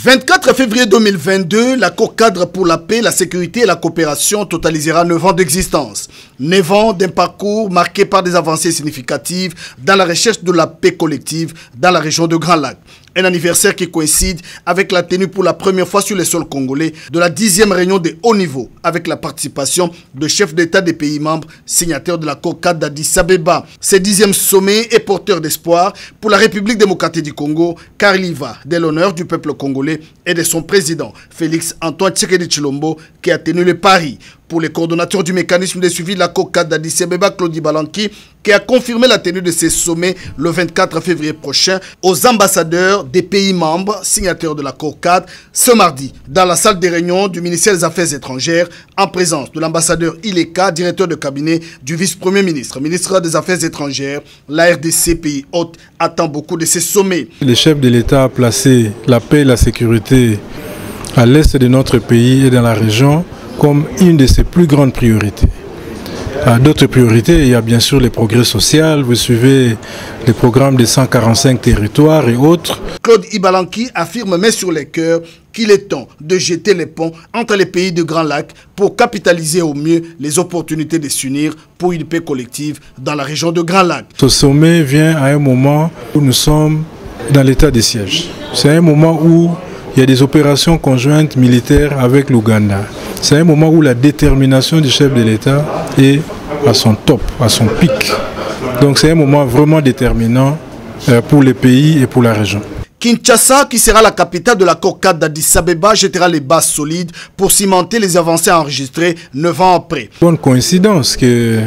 24 février 2022, l'accord cadre pour la paix, la sécurité et la coopération totalisera 9 ans d'existence. 9 ans d'un parcours marqué par des avancées significatives dans la recherche de la paix collective dans la région de Grand Lac. Un anniversaire qui coïncide avec la tenue pour la première fois sur le sol congolais de la 10e réunion de haut niveau avec la participation de chefs d'État des pays membres signataires de l'accord cadre d'Addis Abeba. Ce 10e sommet est porteur d'espoir pour la République démocratique du Congo car il y va de l'honneur du peuple congolais et de son président Félix Antoine Tshisekedi Tshilombo qui a tenu le pari. Pour les coordonnateurs du mécanisme de suivi de l'accord cadre d'Addis Abeba, Claude Ibalanki, qui a confirmé la tenue de ces sommets le 24 février prochain aux ambassadeurs des pays membres signataires de l'accord cadre ce mardi dans la salle des réunions du ministère des Affaires étrangères en présence de l'ambassadeur Ileka, directeur de cabinet du vice-premier ministre, ministre des Affaires étrangères. La RDC, pays hôte, attend beaucoup de ces sommets. Le chef de l'État a placé la paix et la sécurité à l'est de notre pays et dans la région comme une de ses plus grandes priorités. D'autres priorités, il y a bien sûr les progrès sociaux, vous suivez les programmes des 145 territoires et autres. Claude Ibalanki affirme main sur les cœurs qu'il est temps de jeter les ponts entre les pays de Grand Lac pour capitaliser au mieux les opportunités de s'unir pour une paix collective dans la région de Grand Lac. Ce sommet vient à un moment où nous sommes dans l'état de siège. C'est un moment où il y a des opérations conjointes militaires avec l'Ouganda. C'est un moment où la détermination du chef de l'État est à son top, à son pic. Donc c'est un moment vraiment déterminant pour les pays et pour la région. Kinshasa, qui sera la capitale de l'accord cadre d'Addis Abeba, jettera les bases solides pour cimenter les avancées enregistrées 9 ans après. Bonne coïncidence que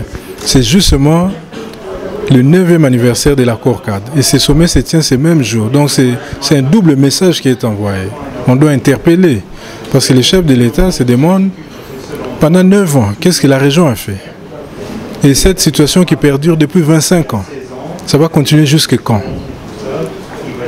c'est justement le 9e anniversaire de l'accord cadre. Et ce sommet se tient ce même jour. Donc c'est un double message qui est envoyé. On doit interpeller. Parce que les chefs de l'État se demandent, pendant 9 ans, qu'est-ce que la région a fait? Et cette situation qui perdure depuis 25 ans, ça va continuer jusqu'à quand?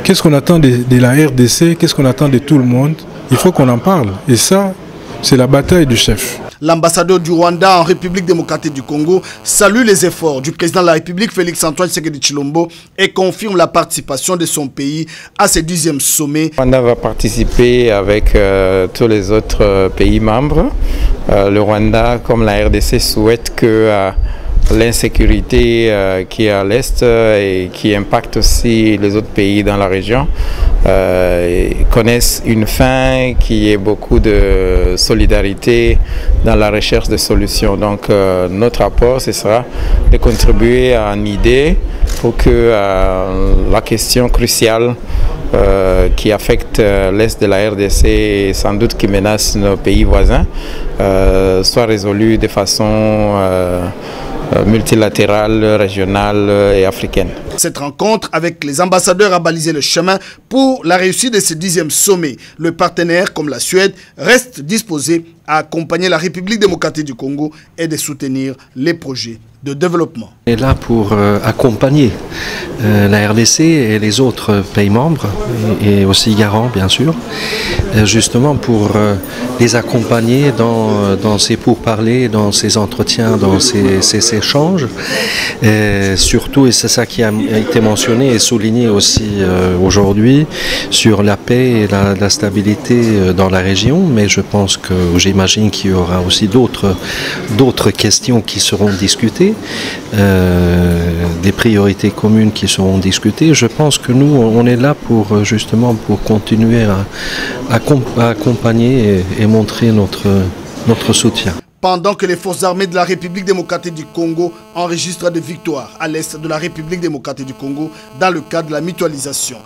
Qu'est-ce qu'on attend de la RDC? Qu'est-ce qu'on attend de tout le monde? Il faut qu'on en parle. Et ça, c'est la bataille du chef. L'ambassadeur du Rwanda en République démocratique du Congo salue les efforts du président de la République Félix Antoine Tshisekedi Tshilombo et confirme la participation de son pays à ce 10e sommet. Le Rwanda va participer avec tous les autres pays membres. Le Rwanda, comme la RDC, souhaite que l'insécurité qui est à l'Est et qui impacte aussi les autres pays dans la région connaissent une fin, qui ait beaucoup de solidarité dans la recherche de solutions. Donc notre apport, ce sera de contribuer à une idée pour que la question cruciale qui affecte l'Est de la RDC et sans doute qui menace nos pays voisins soit résolue de façon multilatérale, régionale et africaine. Cette rencontre avec les ambassadeurs a balisé le chemin pour la réussite de ce 10e sommet. Le partenaire, comme la Suède, reste disposé à accompagner la République démocratique du Congo et de soutenir les projets de développement. On est là pour accompagner la RDC et les autres pays membres, et aussi garants bien sûr, justement pour les accompagner dans ces pourparlers, dans ces entretiens, dans ces échanges. Et surtout, et c'est ça qui a été mentionné et souligné aussi aujourd'hui, sur la paix et la stabilité dans la région, mais je pense que j'imagine qu'il y aura aussi d'autres questions qui seront discutées. Des priorités communes qui seront discutées. Je pense que nous, on est là pour justement pour continuer à accompagner et montrer notre soutien. Pendant que les forces armées de la République démocratique du Congo enregistrent des victoires à l'est de la République démocratique du Congo dans le cadre de la mutualisation.